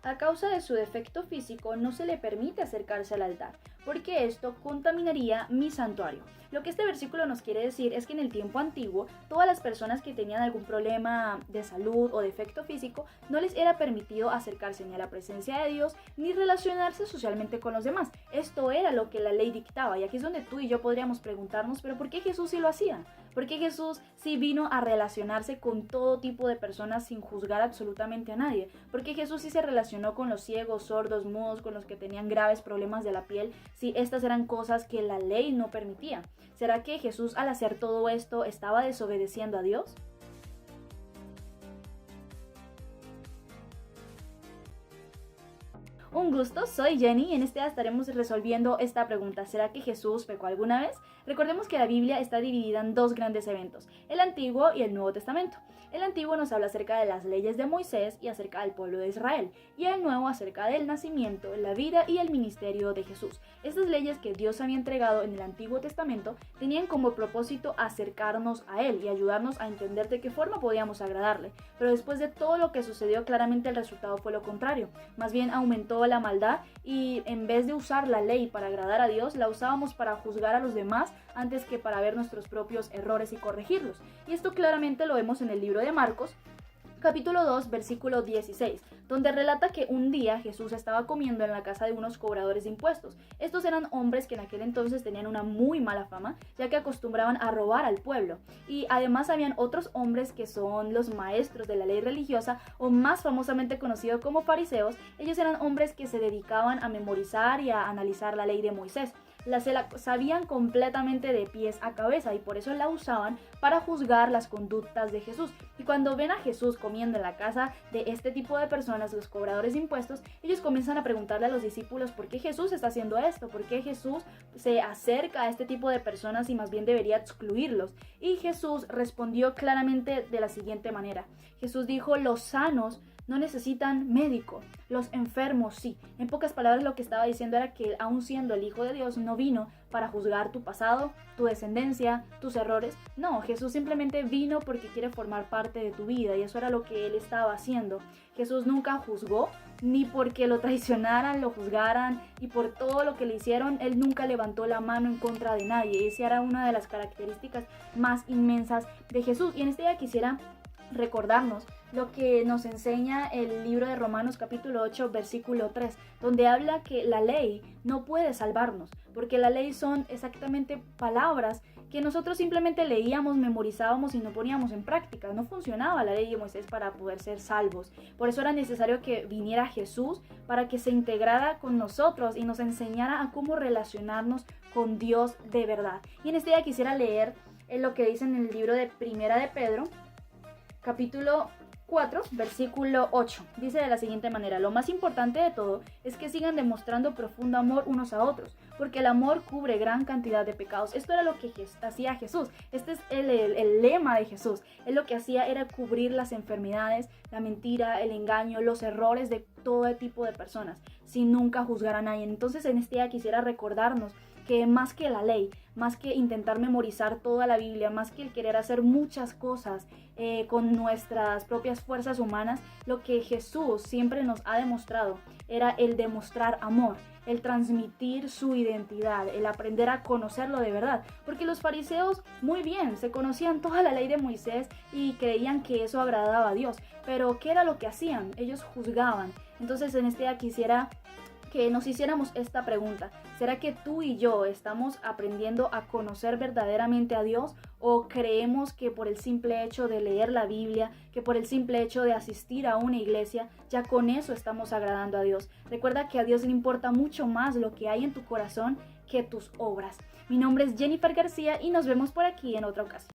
A causa de su defecto físico no se le permite acercarse al altar, porque esto contaminaría mi santuario. Lo que este versículo nos quiere decir es que en el tiempo antiguo, todas las personas que tenían algún problema de salud o defecto físico, no les era permitido acercarse ni a la presencia de Dios, ni relacionarse socialmente con los demás. Esto era lo que la ley dictaba, y aquí es donde tú y yo podríamos preguntarnos, ¿pero por qué Jesús sí lo hacía? ¿Por qué Jesús sí vino a relacionarse con todo tipo de personas sin juzgar absolutamente a nadie? ¿Por qué Jesús sí se relacionó con los ciegos, sordos, mudos, con los que tenían graves problemas de la piel, si estas eran cosas que la ley no permitía? ¿Será que Jesús al hacer todo esto estaba desobedeciendo a Dios? Un gusto, soy Jenny y en este día estaremos resolviendo esta pregunta. ¿Será que Jesús pecó alguna vez? Recordemos que la Biblia está dividida en dos grandes eventos, el Antiguo y el Nuevo Testamento. El Antiguo nos habla acerca de las leyes de Moisés y acerca del pueblo de Israel, y el Nuevo acerca del nacimiento, la vida y el ministerio de Jesús. Estas leyes que Dios había entregado en el Antiguo Testamento tenían como propósito acercarnos a Él y ayudarnos a entender de qué forma podíamos agradarle. Pero después de todo lo que sucedió, claramente el resultado fue lo contrario. Más bien aumentó la maldad y en vez de usar la ley para agradar a Dios, la usábamos para juzgar a los demás antes que para ver nuestros propios errores y corregirlos. Y esto claramente lo vemos en el libro de Marcos, capítulo 2, versículo 16, donde relata que un día Jesús estaba comiendo en la casa de unos cobradores de impuestos. Estos eran hombres que en aquel entonces tenían una muy mala fama, ya que acostumbraban a robar al pueblo. Y además habían otros hombres que son los maestros de la ley religiosa, o más famosamente conocidos como fariseos. Ellos eran hombres que se dedicaban a memorizar y a analizar la ley de Moisés. Se la sabían completamente de pies a cabeza y por eso la usaban para juzgar las conductas de Jesús. Y cuando ven a Jesús comiendo en la casa de este tipo de personas, los cobradores de impuestos, ellos comienzan a preguntarle a los discípulos por qué Jesús está haciendo esto, por qué Jesús se acerca a este tipo de personas y más bien debería excluirlos. Y Jesús respondió claramente de la siguiente manera. Jesús dijo: los sanos no necesitan médico, los enfermos sí. En pocas palabras, lo que estaba diciendo era que él, aun siendo el Hijo de Dios, no vino para juzgar tu pasado, tu descendencia, tus errores. No, Jesús simplemente vino porque quiere formar parte de tu vida y eso era lo que él estaba haciendo. Jesús nunca juzgó, ni porque lo traicionaran, lo juzgaran y por todo lo que le hicieron, él nunca levantó la mano en contra de nadie. Esa era una de las características más inmensas de Jesús. Y en este día quisiera recordarnos lo que nos enseña el libro de Romanos capítulo 8 versículo 3, donde habla que la ley no puede salvarnos, porque la ley son exactamente palabras que nosotros simplemente leíamos, memorizábamos y no poníamos en práctica. No funcionaba la ley de Moisés para poder ser salvos. Por eso era necesario que viniera Jesús para que se integrara con nosotros y nos enseñara a cómo relacionarnos con Dios de verdad. Y en este día quisiera leer lo que dice en el libro de Primera de Pedro, capítulo 4, versículo 8. Dice de la siguiente manera: lo más importante de todo es que sigan demostrando profundo amor unos a otros, porque el amor cubre gran cantidad de pecados. Esto era lo que hacía Jesús. Este es el lema de Jesús. Él lo que hacía era cubrir las enfermedades, la mentira, el engaño, los errores de todo tipo de personas, sin nunca juzgar a nadie. Entonces en este día quisiera recordarnos que más que la ley, más que intentar memorizar toda la Biblia, más que el querer hacer muchas cosas con nuestras propias fuerzas humanas, lo que Jesús siempre nos ha demostrado era el demostrar amor, el transmitir su identidad, el aprender a conocerlo de verdad. Porque los fariseos muy bien se conocían toda la ley de Moisés y creían que eso agradaba a Dios, pero ¿qué era lo que hacían? Ellos juzgaban. Entonces en este día quisiera que nos hiciéramos esta pregunta: ¿será que tú y yo estamos aprendiendo a conocer verdaderamente a Dios? ¿O creemos que por el simple hecho de leer la Biblia, que por el simple hecho de asistir a una iglesia, ya con eso estamos agradando a Dios? Recuerda que a Dios le importa mucho más lo que hay en tu corazón que tus obras. Mi nombre es Jennifer García y nos vemos por aquí en otra ocasión.